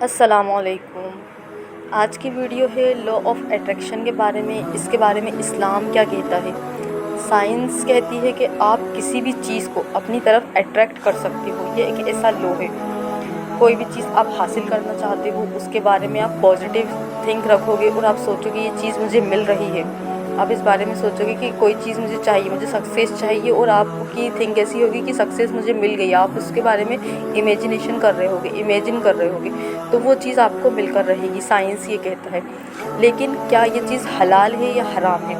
السلام علیکم۔ آج کی ویڈیو ہے لا آف اٹریکشن کے بارے میں۔ اس کے بارے میں اسلام کیا کہتا ہے۔ سائنس کہتی ہے کہ آپ کسی بھی چیز کو اپنی طرف اٹریکٹ کر سکتے ہو، یہ ایک ایسا لا ہے۔ کوئی بھی چیز آپ حاصل کرنا چاہتے ہو، اس کے بارے میں آپ پازیٹیو تھنک رکھو گے اور آپ سوچو گے یہ چیز مجھے مل رہی ہے۔ آپ اس بارے میں سوچو گے کہ کوئی چیز مجھے چاہیے، مجھے سکسیس چاہیے، اور آپ کی تھنک ایسی ہوگی کہ سکسیس مجھے مل گئی۔ آپ اس کے بارے میں امیجن کر رہے ہوگے تو وہ چیز آپ کو مل کر رہے گی۔ سائنس یہ کہتا ہے۔ لیکن کیا یہ چیز حلال ہے یا حرام ہے؟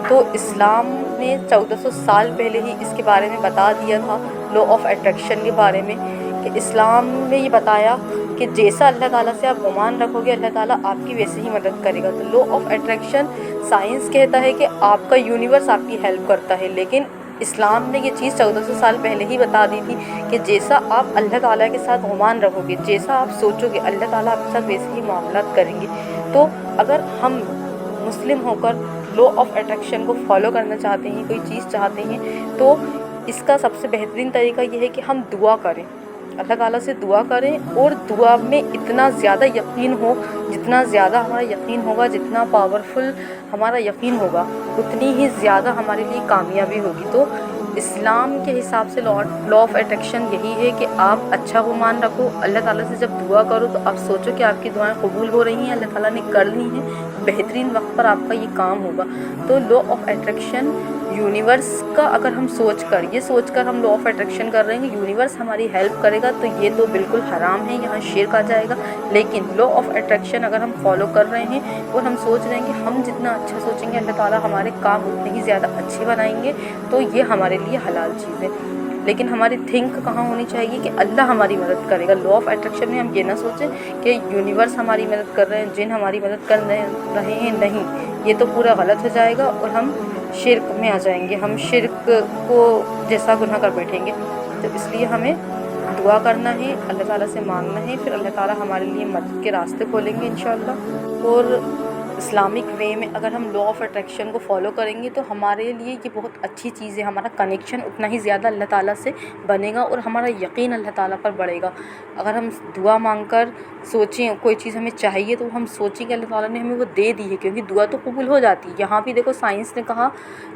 تو اسلام نے 1400 سال پہلے ہی اس کے بارے میں بتا دیا تھا، لا آف اٹریکشن کے بارے میں، کہ اسلام نے یہ بتایا کہ جیسا اللہ تعالیٰ سے آپ گمان رکھو گے، اللہ تعالیٰ آپ کی ویسے ہی مدد کرے گا۔ تو لا آف اٹریکشن سائنس کہتا ہے کہ آپ کا یونیورس آپ کی ہیلپ کرتا ہے، لیکن اسلام نے یہ چیز 1400 سال پہلے ہی بتا دی تھی کہ جیسا آپ اللہ تعالیٰ کے ساتھ گمان رکھو گے، جیسا آپ سوچو گے، اللہ تعالیٰ آپ کے ساتھ ویسے ہی معاملات کریں گے۔ تو اگر ہم مسلم ہو کر لا آف اٹریکشن کو فالو کرنا چاہتے ہیں، کوئی چیز چاہتے ہیں، تو اس کا سب سے بہترین طریقہ یہ ہے کہ ہم دعا کریں، اللہ تعالیٰ سے دعا کریں، اور دعا میں اتنا زیادہ یقین ہو، جتنا زیادہ ہمارا یقین ہوگا، جتنا پاورفل ہمارا یقین ہوگا، اتنی ہی زیادہ ہمارے لیے کامیابی ہوگی۔ تو اسلام کے حساب سے لا آف اٹریکشن یہی ہے کہ آپ اچھا گمان رکھو، اللہ تعالیٰ سے جب دعا کرو تو آپ سوچو کہ آپ کی دعائیں قبول ہو رہی ہیں، اللہ تعالیٰ نے کر لی ہیں، بہترین وقت پر آپ کا یہ کام ہوگا۔ تو لا آف اٹریکشن یونیورس کا، اگر ہم یہ سوچ کر ہم لا آف اٹریکشن کر رہے ہیں کہ یونیورس ہماری ہیلپ کرے گا، تو یہ تو بالکل حرام ہے، یہاں شرک آ جائے گا۔ لیکن لا آف اٹریکشن اگر ہم فالو کر رہے ہیں اور ہم سوچ رہے ہیں کہ ہم جتنا اچھا سوچیں گے، اللہ تعالیٰ ہمارے کام اتنے ہی زیادہ اچھے بنائیں گے، تو یہ ہمارے لیے حلال چیز ہے۔ لیکن ہماری تھنک کہاں ہونی چاہیے کہ اللہ ہماری مدد کرے گا۔ لا آف اٹریکشن میں ہم یہ نہ سوچیں کہ یونیورس ہماری مدد کر رہے ہیں، جن ہماری مدد کر رہے ہیں، نہیں، یہ تو پورا غلط ہو جائے گا اور ہم شرک میں آ جائیں گے، ہم شرک کو جیسا گناہ کر بیٹھیں گے۔ تو اس لیے ہمیں دعا کرنا ہے، اللہ تعالیٰ سے مانگنا ہے، پھر اللہ تعالیٰ ہمارے لیے مدد کے راستے کھولیں گے انشاءاللہ۔ اور اسلامک وے میں اگر ہم لا آف اٹریکشن کو فالو کریں گے تو ہمارے لیے یہ بہت اچھی چیز ہے، ہمارا کنیکشن اتنا ہی زیادہ اللہ تعالیٰ سے بنے گا اور ہمارا یقین اللہ تعالیٰ پر بڑھے گا۔ اگر ہم دعا مانگ کر سوچیں کوئی چیز ہمیں چاہیے، تو ہم سوچیں کہ اللہ تعالیٰ نے ہمیں وہ دے دی ہے، کیونکہ دعا تو قبول ہو جاتی ہے۔ یہاں بھی دیکھو سائنس نے کہا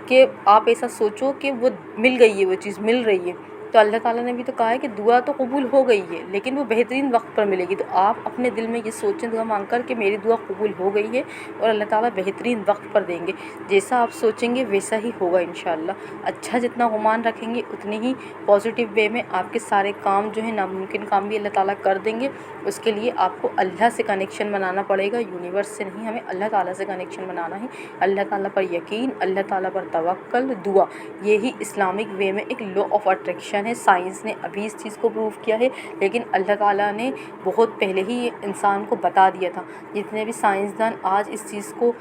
کہ آپ ایسا سوچو کہ وہ مل گئی ہے، وہ چیز مل رہی ہے۔ تو اللہ تعالیٰ نے بھی تو کہا ہے کہ دعا تو قبول ہو گئی ہے، لیکن وہ بہترین وقت پر ملے گی۔ تو آپ اپنے دل میں یہ سوچیں دعا مانگ کر کہ میری دعا قبول ہو گئی ہے اور اللہ تعالیٰ بہترین وقت پر دیں گے۔ جیسا آپ سوچیں گے ویسا ہی ہوگا انشاءاللہ۔ اچھا جتنا گمان رکھیں گے، اتنی ہی پازیٹیو وے میں آپ کے سارے کام جو ہیں، ناممکن کام بھی اللہ تعالیٰ کر دیں گے۔ اس کے لیے آپ کو اللہ سے کنیکشن بنانا پڑے گا، یونیورس سے نہیں، ہمیں اللہ تعالیٰ سے کنیکشن بنانا ہے۔ اللہ تعالیٰ پر یقین، اللہ تعالیٰ پر توکل، دعا، یہی اسلامک وے میں ایک لا آف اٹریکشن ہے۔ سائنس نے ابھی اس چیز کو پروف کیا ہے، لیکن اللہ تعالیٰ نے بہت پہلے ہی انسان کو بتا دیا تھا۔ جتنے بھی سائنسدان آج اس چیز کو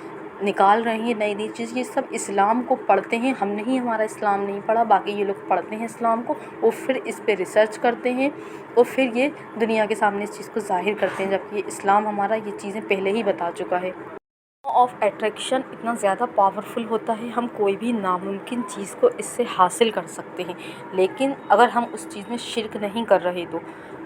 نکال رہے ہیں، نئی نئی چیز، یہ سب اسلام کو پڑھتے ہیں، ہم نہیں، ہمارا اسلام نہیں پڑھا، باقی یہ لوگ پڑھتے ہیں اسلام کو، اور پھر اس پہ ریسرچ کرتے ہیں، اور پھر یہ دنیا کے سامنے اس چیز کو ظاہر کرتے ہیں، جبکہ یہ اسلام ہمارا یہ چیزیں پہلے ہی بتا چکا ہے۔ لا آف اٹریکشن اتنا زیادہ پاورفل ہوتا ہے، ہم کوئی بھی ناممکن چیز کو اس سے حاصل کر سکتے ہیں، لیکن اگر ہم اس چیز میں شرک نہیں کر رہے تو۔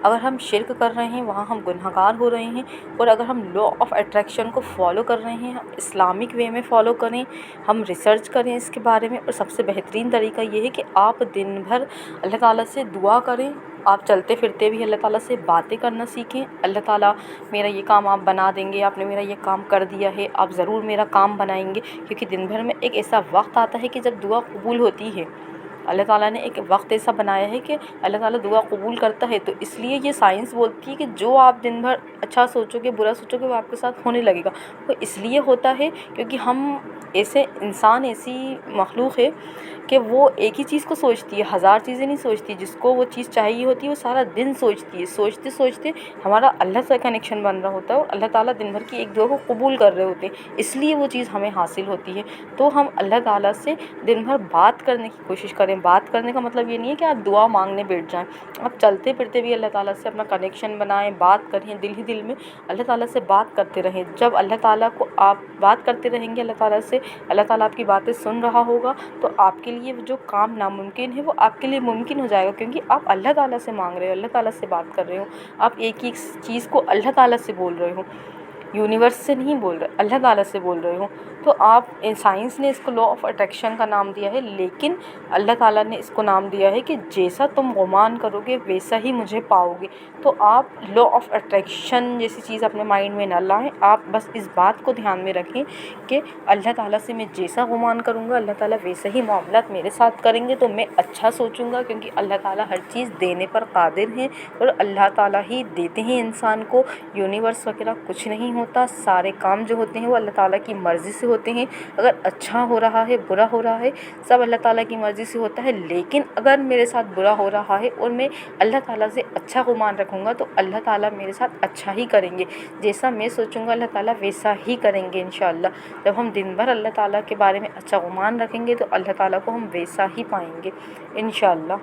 اگر ہم شرک کر رہے ہیں، وہاں ہم گنہگار ہو رہے ہیں۔ اور اگر ہم لا آف اٹریکشن کو فالو کر رہے ہیں، اسلامک وے میں فالو کریں، ہم ریسرچ کریں اس کے بارے میں، اور سب سے بہترین طریقہ یہ ہے کہ آپ دن بھر اللہ تعالیٰ سے دعا کریں، آپ چلتے پھرتے بھی اللہ تعالیٰ سے باتیں کرنا سیکھیں۔ اللہ تعالیٰ میرا یہ کام آپ بنا دیں گے، آپ نے میرا یہ کام کر دیا ہے، آپ ضرور میرا کام بنائیں گے، کیونکہ دن بھر میں ایک ایسا وقت آتا ہے کہ جب دعا قبول ہوتی ہے۔ اللہ تعالیٰ نے ایک وقت ایسا بنایا ہے کہ اللہ تعالیٰ دعا قبول کرتا ہے۔ تو اس لیے یہ سائنس بولتی ہے کہ جو آپ دن بھر اچھا سوچو گے، برا سوچو گے، وہ آپ کے ساتھ ہونے لگے گا۔ وہ اس لیے ہوتا ہے کیونکہ ہم انسان ایسی مخلوق ہے کہ وہ ایک ہی چیز کو سوچتی ہے، ہزار چیزیں نہیں سوچتی۔ جس کو وہ چیز چاہیے ہوتی ہے وہ سارا دن سوچتی ہے، سوچتے سوچتے ہمارا اللہ سے کنیکشن بن رہا ہوتا ہے، اور اللہ تعالیٰ دن بھر کی ایک دعا کو قبول کر رہے ہوتے ہیں، اس لیے وہ چیز ہمیں حاصل ہوتی ہے۔ تو ہم اللہ تعالیٰ سے دن بھر بات کرنے کی کوشش کریں، بات کرنے کا مطلب یہ نہیں ہے کہ آپ دعا مانگنے بیٹھ جائیں، آپ چلتے پھرتے بھی اللہ تعالیٰ سے اپنا کنیکشن بنائیں، بات کریں، دل ہی دل میں اللہ تعالیٰ سے بات کرتے رہیں۔ جب اللہ تعالیٰ کو آپ بات کرتے رہیں گے اللہ تعالیٰ سے، اللہ تعالیٰ آپ کی باتیں سن رہا ہوگا، تو آپ کے لیے جو کام ناممکن ہے وہ آپ کے لیے ممکن ہو جائے گا، کیونکہ آپ اللہ تعالیٰ سے مانگ رہے ہو، اللہ تعالیٰ سے بات کر رہے ہو، آپ ایک ہی چیز کو اللہ تعالیٰ سے بول رہے ہو، یونیورس سے نہیں بول رہے، اللہ تعالیٰ سے بول رہے ہو۔ تو آپ سائنس نے اس کو لا آف اٹریکشن کا نام دیا ہے، لیکن اللہ تعالیٰ نے اس کو نام دیا ہے کہ جیسا تم گمان کرو گے ویسا ہی مجھے پاؤ گے۔ تو آپ لا آف اٹریکشن جیسی چیز اپنے مائنڈ میں نہ لائیں، آپ بس اس بات کو دھیان میں رکھیں کہ اللہ تعالیٰ سے میں جیسا گمان کروں گا اللہ تعالیٰ ویسے ہی معاملات میرے ساتھ کریں گے، تو میں اچھا سوچوں گا، کیونکہ اللہ تعالیٰ ہر چیز دینے پر قادر ہیں، اور اللہ تعالیٰ ہی دیتے ہیں انسان کو، یونیورس وغیرہ کچھ نہیں ہوتا، سارے کام جو ہوتے ہیں وہ اللہ تعالیٰ کی مرضی سے ہوتے ہیں، اگر اچھا ہو رہا ہے برا ہو رہا ہے سب اللہ تعالیٰ کی مرضی سے ہوتا ہے، لیکن اگر میرے ساتھ برا ہو رہا ہے اور میں اللہ تعالیٰ سے اچھا گمان رکھوں گا تو اللہ تعالیٰ میرے ساتھ اچھا ہی کریں گے، جیسا میں سوچوں گا اللہ تعالیٰ ویسا ہی کریں گے انشاءاللہ۔ جب ہم دن بھر اللہ تعالیٰ کے بارے میں اچھا گمان رکھیں گے تو اللہ تعالیٰ کو ہم ویسا ہی پائیں گے انشاءاللہ۔